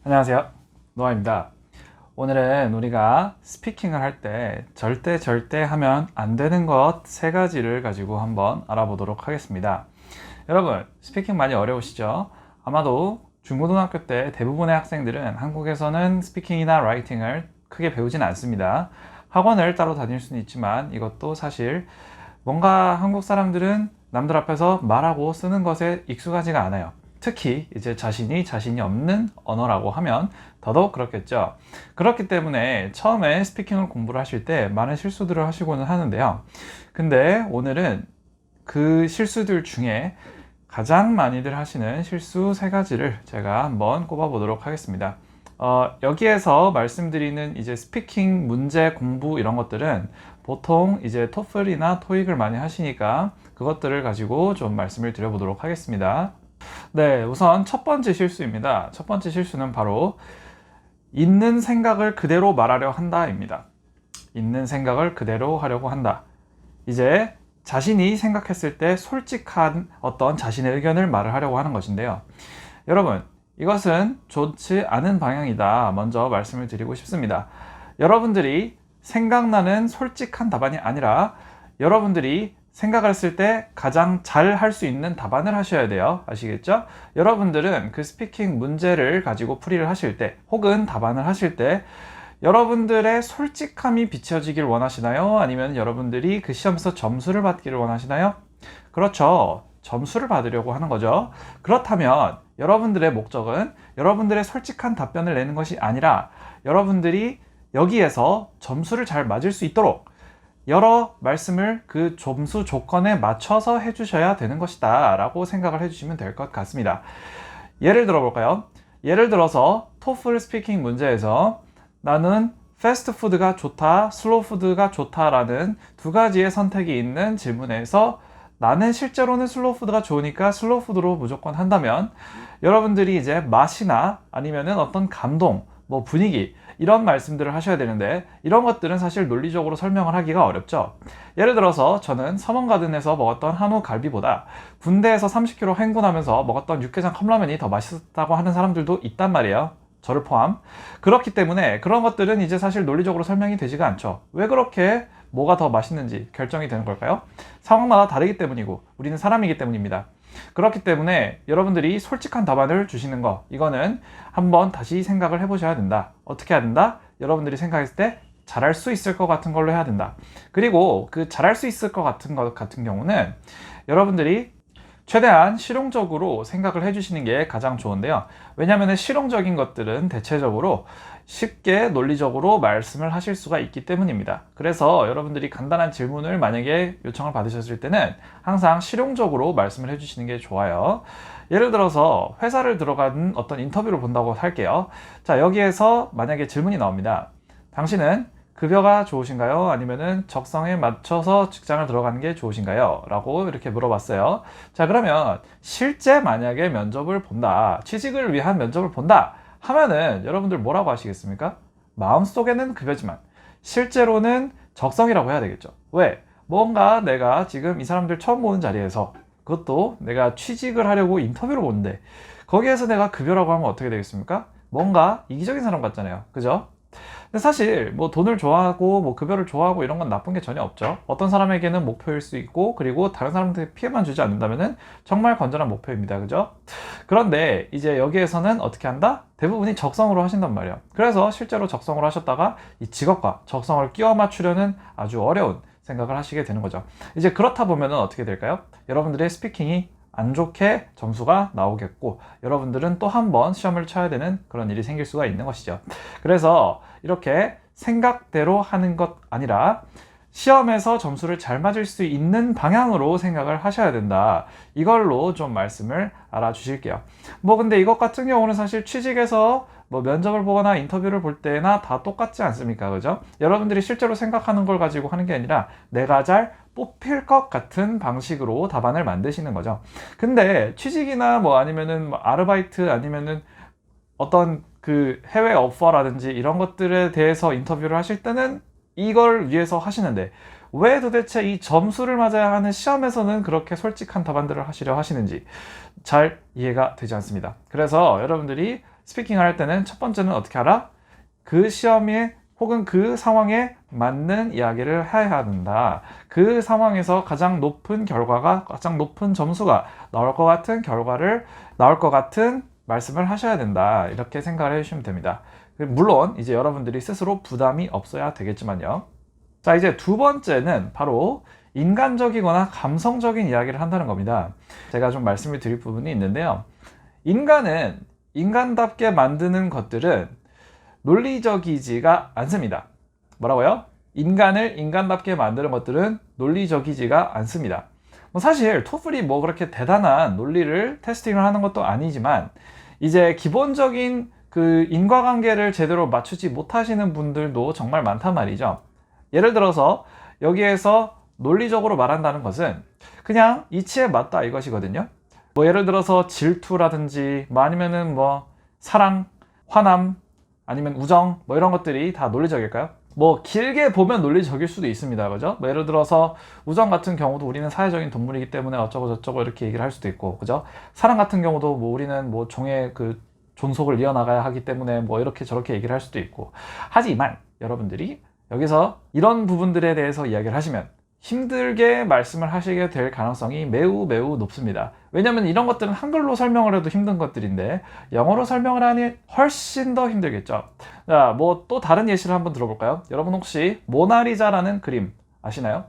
안녕하세요, 노아입니다. 오늘은 우리가 스피킹을 할 때 절대 하면 안 되는 것 세 가지를 가지고 한번 알아보도록 하겠습니다. 여러분, 스피킹 많이 어려우시죠? 아마도 중고등학교 때 대부분의 학생들은 한국에서는 스피킹이나 라이팅을 크게 배우진 않습니다. 학원을 따로 다닐 수는 있지만 이것도 사실 뭔가 한국 사람들은 남들 앞에서 말하고 쓰는 것에 익숙하지가 않아요. 특히 이제 자신이 없는 언어라고 하면 더더욱 그렇겠죠. 그렇기 때문에 처음에 스피킹을 공부를 하실 때 많은 실수들을 하시고는 하는데요. 근데 오늘은 그 실수들 중에 가장 많이들 하시는 실수 세 가지를 제가 한번 꼽아 보도록 하겠습니다. 여기에서 말씀드리는 이제 스피킹 문제 공부 이런 것들은 보통 이제 토플이나 토익을 많이 하시니까 그것들을 가지고 좀 말씀을 드려보도록 하겠습니다. 네, 우선 첫 번째 실수입니다. 첫 번째 실수는 바로 있는 생각을 그대로 말하려 한다입니다. 있는 생각을 그대로 하려고 한다. 이제 자신이 생각했을 때 솔직한 어떤 자신의 의견을 말을 하려고 하는 것인데요. 여러분, 이것은 좋지 않은 방향이다. 먼저 말씀을 드리고 싶습니다. 여러분들이 생각나는 솔직한 답안이 아니라 여러분들이 생각을 했을 때 가장 잘 할 수 있는 답안을 하셔야 돼요. 아시겠죠? 여러분들은 그 스피킹 문제를 가지고 풀이를 하실 때 혹은 답안을 하실 때 여러분들의 솔직함이 비춰지길 원하시나요? 아니면 여러분들이 그 시험에서 점수를 받기를 원하시나요? 그렇죠. 점수를 받으려고 하는 거죠. 그렇다면 여러분들의 목적은 여러분들의 솔직한 답변을 내는 것이 아니라 여러분들이 여기에서 점수를 잘 맞을 수 있도록 여러 말씀을 그 점수 조건에 맞춰서 해주셔야 되는 것이다 라고 생각을 해주시면 될 것 같습니다. 예를 들어 볼까요? 예를 들어서 토플 스피킹 문제에서 나는 패스트푸드가 좋다, 슬로우푸드가 좋다라는 두 가지의 선택이 있는 질문에서 나는 실제로는 슬로우푸드가 좋으니까 슬로우푸드로 무조건 한다면 여러분들이 이제 맛이나 아니면은 어떤 감동, 뭐 분위기 이런 말씀들을 하셔야 되는데 이런 것들은 사실 논리적으로 설명을 하기가 어렵죠. 예를 들어서 저는 서먼가든에서 먹었던 한우 갈비보다 군대에서 30km 행군하면서 먹었던 육개장 컵라면이 더 맛있었다고 하는 사람들도 있단 말이에요. 저를 포함. 그렇기 때문에 그런 것들은 이제 사실 논리적으로 설명이 되지가 않죠. 왜 그렇게 뭐가 더 맛있는지 결정이 되는 걸까요? 상황마다 다르기 때문이고 우리는 사람이기 때문입니다. 그렇기 때문에 여러분들이 솔직한 답안을 주시는 거 이거는 한번 다시 생각을 해보셔야 된다. 어떻게 해야 된다? 여러분들이 생각했을 때 잘할 수 있을 것 같은 걸로 해야 된다. 그리고 그 잘할 수 있을 것 같은 경우는 여러분들이 최대한 실용적으로 생각을 해주시는 게 가장 좋은데요. 왜냐하면 실용적인 것들은 대체적으로 쉽게 논리적으로 말씀을 하실 수가 있기 때문입니다. 그래서 여러분들이 간단한 질문을 만약에 요청을 받으셨을 때는 항상 실용적으로 말씀을 해주시는 게 좋아요. 예를 들어서 회사를 들어간 어떤 인터뷰를 본다고 할게요. 자, 여기에서 만약에 질문이 나옵니다. 당신은 급여가 좋으신가요? 아니면은 적성에 맞춰서 직장을 들어가는 게 좋으신가요? 라고 이렇게 물어봤어요. 자, 그러면 실제 만약에 면접을 본다, 취직을 위한 면접을 본다 하면은 여러분들 뭐라고 하시겠습니까? 마음속에는 급여지만 실제로는 적성이라고 해야 되겠죠. 왜? 뭔가 내가 지금 이 사람들 처음 보는 자리에서 그것도 내가 취직을 하려고 인터뷰를 보는데 거기에서 내가 급여라고 하면 어떻게 되겠습니까? 뭔가 이기적인 사람 같잖아요. 그죠? 근데 사실 뭐 돈을 좋아하고 뭐 급여를 좋아하고 이런 건 나쁜 게 전혀 없죠. 어떤 사람에게는 목표일 수 있고 그리고 다른 사람들에게 피해만 주지 않는다면은 정말 건전한 목표입니다. 그죠? 그런데 이제 여기에서는 어떻게 한다? 대부분이 적성으로 하신단 말이에요. 그래서 실제로 적성으로 하셨다가 이 직업과 적성을 끼워 맞추려는 아주 어려운 생각을 하시게 되는 거죠. 이제 그렇다 보면은 어떻게 될까요? 여러분들의 스피킹이 안 좋게 점수가 나오겠고 여러분들은 또 한 번 시험을 쳐야 되는 그런 일이 생길 수가 있는 것이죠. 그래서 이렇게 생각대로 하는 것 아니라 시험에서 점수를 잘 맞을 수 있는 방향으로 생각을 하셔야 된다. 이걸로 좀 말씀을 알아주실게요. 뭐 근데 이것 같은 경우는 사실 취직에서 뭐 면접을 보거나 인터뷰를 볼 때나 다 똑같지 않습니까? 그죠? 여러분들이 실제로 생각하는 걸 가지고 하는 게 아니라 내가 잘 뽑힐 것 같은 방식으로 답안을 만드시는 거죠. 근데 취직이나 뭐 아니면은 뭐 아르바이트 아니면은 어떤 그 해외 오퍼라든지 이런 것들에 대해서 인터뷰를 하실 때는 이걸 위해서 하시는데 왜 도대체 이 점수를 맞아야 하는 시험에서는 그렇게 솔직한 답안들을 하시려 하시는지 잘 이해가 되지 않습니다. 그래서 여러분들이 스피킹을 할 때는 첫 번째는 어떻게 하라? 그 시험에 혹은 그 상황에 맞는 이야기를 해야 된다. 그 상황에서 가장 높은 결과가, 가장 높은 점수가 나올 것 같은 말씀을 하셔야 된다. 이렇게 생각을 해주시면 됩니다. 물론 이제 여러분들이 스스로 부담이 없어야 되겠지만요. 자, 이제 두 번째는 바로 인간적이거나 감성적인 이야기를 한다는 겁니다. 제가 좀 말씀을 드릴 부분이 있는데요. 인간은 인간답게 만드는 것들은 논리적이지가 않습니다. 뭐라고요? 인간을 인간답게 만드는 것들은 논리적이지가 않습니다. 사실 토플이 뭐 그렇게 대단한 논리를 테스팅을 하는 것도 아니지만 이제 기본적인 그 인과관계를 제대로 맞추지 못하시는 분들도 정말 많단 말이죠. 예를 들어서 여기에서 논리적으로 말한다는 것은 그냥 이치에 맞다 이것이거든요. 뭐 예를 들어서 질투라든지 뭐 아니면은 뭐 사랑, 화남, 아니면 우정 뭐 이런 것들이 다 논리적일까요? 뭐 길게 보면 논리적일 수도 있습니다. 그죠? 뭐 예를 들어서 우정 같은 경우도 우리는 사회적인 동물이기 때문에 어쩌고 저쩌고 이렇게 얘기를 할 수도 있고, 그죠? 사랑 같은 경우도 뭐 우리는 뭐 종의 그 존속을 이어나가야 하기 때문에 뭐 이렇게 저렇게 얘기를 할 수도 있고. 하지만 여러분들이 여기서 이런 부분들에 대해서 이야기를 하시면 힘들게 말씀을 하시게 될 가능성이 매우 높습니다. 왜냐면 이런 것들은 한글로 설명을 해도 힘든 것들인데 영어로 설명을 하니 훨씬 더 힘들겠죠. 자, 뭐 또 다른 예시를 한번 들어볼까요? 여러분 혹시 모나리자라는 그림 아시나요?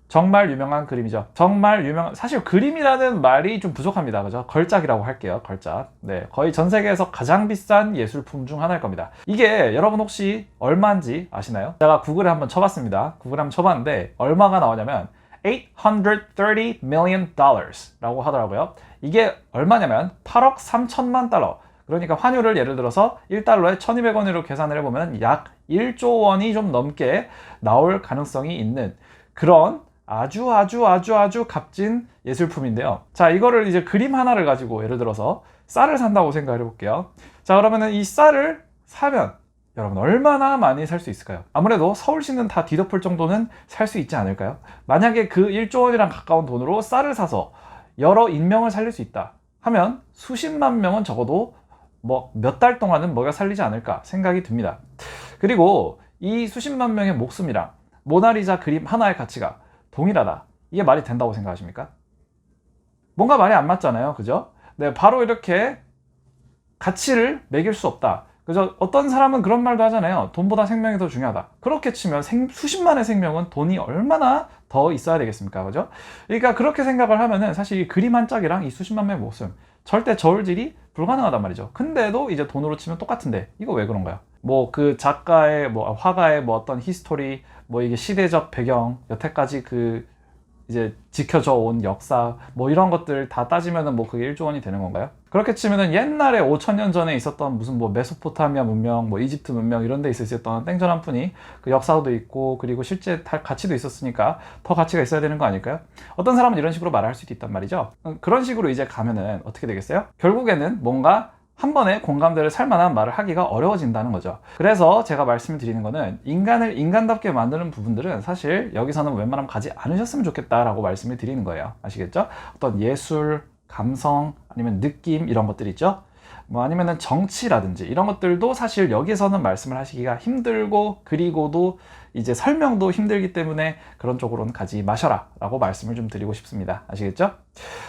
정말 유명한 그림이죠. 정말 유명한, 사실 그림이라는 말이 좀 부족합니다. 그죠? 걸작이라고 할게요. 걸작. 네, 거의 전 세계에서 가장 비싼 예술품 중 하나일 겁니다. 이게 여러분 혹시 얼마인지 아시나요? 제가 구글에 한번 쳐봤습니다. 구글에 한번 쳐봤는데 얼마가 나오냐면 $830 million 라고 하더라고요. 이게 얼마냐면 8억 3천만 달러. 그러니까 환율을 예를 들어서 1달러에 1200원으로 계산을 해보면 약 1조 원이 좀 넘게 나올 가능성이 있는 그런 아주 값진 예술품인데요. 자, 이거를 이제 그림 하나를 가지고 예를 들어서 쌀을 산다고 생각을 해볼게요. 자, 그러면은 이 쌀을 사면 여러분 얼마나 많이 살 수 있을까요? 아무래도 서울시는 다 뒤덮을 정도는 살 수 있지 않을까요? 만약에 그 1조 원이랑 가까운 돈으로 쌀을 사서 여러 인명을 살릴 수 있다 하면 수십만 명은 적어도 뭐 몇 달 동안은 먹여 살리지 않을까 생각이 듭니다. 그리고 이 수십만 명의 목숨이랑 모나리자 그림 하나의 가치가 동일하다. 이게 말이 된다고 생각하십니까? 뭔가 말이 안 맞잖아요. 그죠? 네, 바로 이렇게 가치를 매길 수 없다. 그죠? 어떤 사람은 그런 말도 하잖아요. 돈보다 생명이 더 중요하다. 그렇게 치면 수십만의 생명은 돈이 얼마나 더 있어야 되겠습니까? 그죠? 그러니까 그렇게 생각을 하면은 사실 이 그림 한 짝이랑 이 수십만 명의 목숨 절대 저울질이 불가능하단 말이죠. 근데도 이제 돈으로 치면 똑같은데 이거 왜 그런가요? 뭐 그 작가의 뭐 화가의 뭐 어떤 히스토리 뭐 이게 시대적 배경 여태까지 그 이제 지켜져 온 역사 뭐 이런 것들 다 따지면은 뭐 그게 1조 원이 되는 건가요? 그렇게 치면은 옛날에 5천년 전에 있었던 무슨 뭐 메소포타미아 문명 뭐 이집트 문명 이런 데 있었던 땡전 한 푼이 그 역사도 있고 그리고 실제 가치도 있었으니까 더 가치가 있어야 되는 거 아닐까요? 어떤 사람은 이런 식으로 말을 할 수도 있단 말이죠. 그런 식으로 이제 가면은 어떻게 되겠어요? 결국에는 뭔가 한 번에 공감대를 살 만한 말을 하기가 어려워진다는 거죠. 그래서 제가 말씀을 드리는 거는 인간을 인간답게 만드는 부분들은 사실 여기서는 웬만하면 가지 않으셨으면 좋겠다라고 말씀을 드리는 거예요. 아시겠죠? 어떤 예술, 감성, 아니면 느낌 이런 것들 있죠? 뭐 아니면은 정치라든지 이런 것들도 사실 여기서는 말씀을 하시기가 힘들고 그리고도 이제 설명도 힘들기 때문에 그런 쪽으로는 가지 마셔라 라고 말씀을 좀 드리고 싶습니다. 아시겠죠?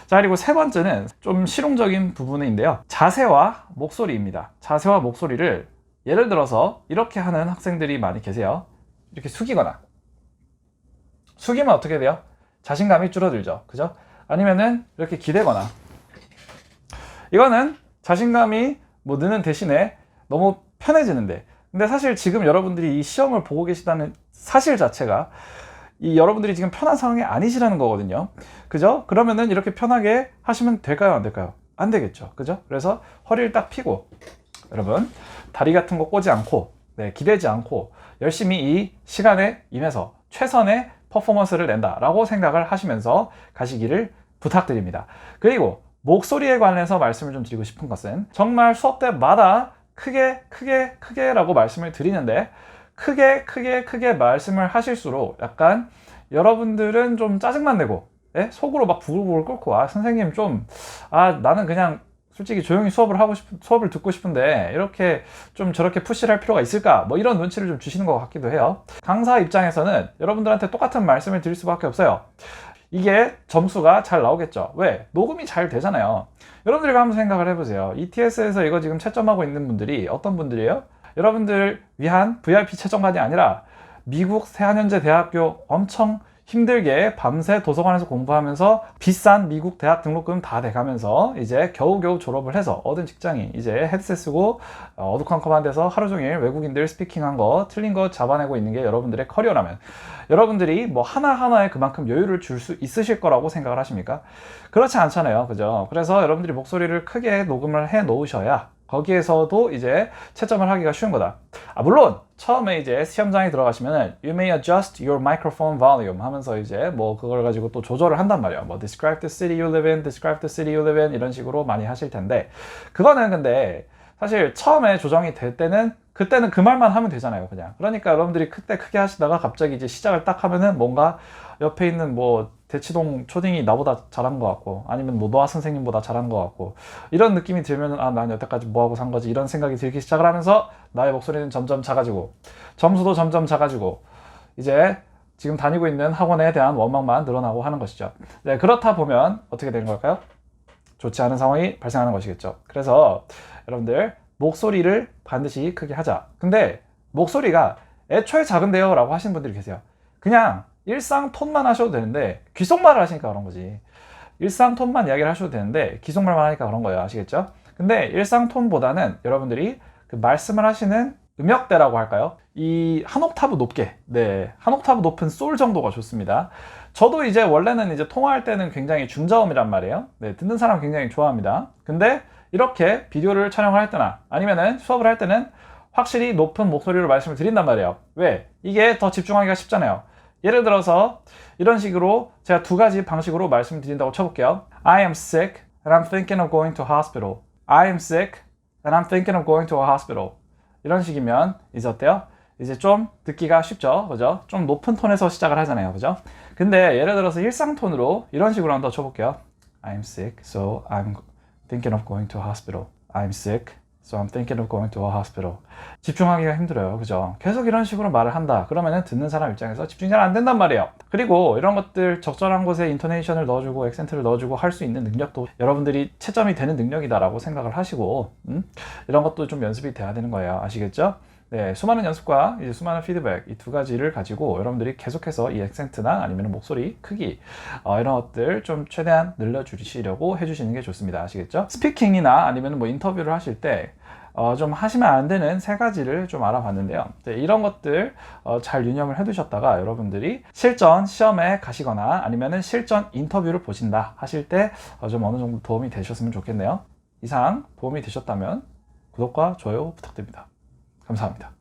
자, 그리고 세 번째는 좀 실용적인 부분인데요. 자세와 목소리입니다. 자세와 목소리를 예를 들어서 이렇게 하는 학생들이 많이 계세요. 이렇게 숙이거나 숙이면 어떻게 돼요? 자신감이 줄어들죠. 그죠? 아니면은 이렇게 기대거나 이거는 자신감이 뭐 느는 대신에 너무 편해지는데 근데 사실 지금 여러분들이 이 시험을 보고 계시다는 사실 자체가 이 여러분들이 지금 편한 상황이 아니시라는 거거든요. 그죠? 그러면은 이렇게 편하게 하시면 될까요? 안 될까요? 안 되겠죠. 그죠? 그래서 허리를 딱 펴고 여러분 다리 같은 거 꼬지 않고 네, 기대지 않고 열심히 이 시간에 임해서 최선의 퍼포먼스를 낸다라고 생각을 하시면서 가시기를 부탁드립니다. 그리고 목소리에 관해서 말씀을 좀 드리고 싶은 것은 정말 수업 때마다 크게 라고 말씀을 드리는데 크게 말씀을 하실수록 약간 여러분들은 좀 짜증만 내고 속으로 막 부글부글 끓고 선생님 좀 나는 그냥 솔직히 조용히 수업을 듣고 싶은데 이렇게 좀 저렇게 푸시를 할 필요가 있을까? 뭐 이런 눈치를 좀 주시는 것 같기도 해요. 강사 입장에서는 여러분들한테 똑같은 말씀을 드릴 수밖에 없어요. 이게 점수가 잘 나오겠죠. 왜? 녹음이 잘 되잖아요. 여러분들이 한번 생각을 해보세요. ETS에서 이거 지금 채점하고 있는 분들이 어떤 분들이에요? 여러분들 위한 VIP 채점관이 아니라 미국 새한현재 대학교 엄청 힘들게 밤새 도서관에서 공부하면서 비싼 미국 대학 등록금 다 대가면서 이제 겨우겨우 졸업을 해서 얻은 직장이 이제 헤드셋 쓰고 어두컴컴한 데서 하루 종일 외국인들 스피킹한 거 틀린 거 잡아내고 있는 게 여러분들의 커리어라면 여러분들이 뭐 하나하나에 그만큼 여유를 줄 수 있으실 거라고 생각을 하십니까? 그렇지 않잖아요. 그죠? 그래서 여러분들이 목소리를 크게 녹음을 해 놓으셔야 거기에서도 이제 채점을 하기가 쉬운 거다. 물론 처음에 이제 시험장에 들어가시면은 You may adjust your microphone volume 하면서 이제 뭐 그걸 가지고 또 조절을 한단 말이에요. 뭐 describe the city you live in, describe the city you live in 이런 식으로 많이 하실 텐데 그거는 근데 사실 처음에 조정이 될 때는 그때는 그 말만 하면 되잖아요, 그냥. 그러니까 여러분들이 그때 크게 하시다가 갑자기 이제 시작을 딱 하면은 뭔가 옆에 있는 뭐 대치동 초딩이 나보다 잘한 것 같고 아니면 뭐 노아 선생님보다 잘한 것 같고 이런 느낌이 들면은 아, 난 여태까지 뭐하고 산 거지 이런 생각이 들기 시작을 하면서 나의 목소리는 점점 작아지고 점수도 점점 작아지고 이제 지금 다니고 있는 학원에 대한 원망만 늘어나고 하는 것이죠. 네, 그렇다 보면 어떻게 되는 걸까요? 좋지 않은 상황이 발생하는 것이겠죠. 그래서 여러분들 목소리를 반드시 크게 하자. 근데 목소리가 애초에 작은데요 라고 하시는 분들이 계세요. 그냥 일상 톤만 하셔도 되는데 귓속말을 하시니까 그런 거지. 일상 톤만 이야기를 하셔도 되는데 귓속말만 하니까 그런 거예요. 아시겠죠? 근데 일상 톤보다는 여러분들이 그 말씀을 하시는 음역대라고 할까요? 이 한 옥타브 높게, 네, 한 옥타브 높은 솔 정도가 좋습니다. 저도 이제 원래는 이제 통화할 때는 굉장히 중저음이란 말이에요. 네, 듣는 사람 굉장히 좋아합니다. 근데 이렇게 비디오를 촬영을 할 때나 아니면은 수업을 할 때는 확실히 높은 목소리로 말씀을 드린단 말이에요. 왜? 이게 더 집중하기가 쉽잖아요. 예를 들어서 이런 식으로 제가 두 가지 방식으로 말씀드린다고 쳐볼게요. I am sick and I'm thinking of going to hospital. I am sick and I'm thinking of going to a hospital. 이런 식이면 이제 어때요? 이제 좀 듣기가 쉽죠? 그죠? 좀 높은 톤에서 시작을 하잖아요. 그죠? 근데 예를 들어서 일상 톤으로 이런 식으로 한번 더 쳐볼게요. I'm sick, so I'm thinking of going to a hospital. I'm sick, so I'm thinking of going to a hospital. 집중하기가 힘들어요. 그죠? 계속 이런 식으로 말을 한다. 그러면은 듣는 사람 입장에서 집중이 잘 안 된단 말이에요. 그리고 이런 것들 적절한 곳에 인토네이션을 넣어주고 액센트를 넣어주고 할 수 있는 능력도 여러분들이 채점이 되는 능력이다라고 생각을 하시고 이런 것도 좀 연습이 돼야 되는 거예요. 아시겠죠? 네, 수많은 연습과 이제 수많은 피드백 이 두 가지를 가지고 여러분들이 계속해서 이 액센트나 아니면 목소리 크기 이런 것들 좀 최대한 늘려주시려고 해주시는 게 좋습니다. 아시겠죠? 스피킹이나 아니면 뭐 인터뷰를 하실 때 좀 하시면 안 되는 세 가지를 좀 알아봤는데요. 네, 이런 것들 잘 유념을 해두셨다가 여러분들이 실전 시험에 가시거나 아니면은 실전 인터뷰를 보신다 하실 때 좀 어느 정도 도움이 되셨으면 좋겠네요. 이상 도움이 되셨다면 구독과 좋아요 부탁드립니다. 감사합니다.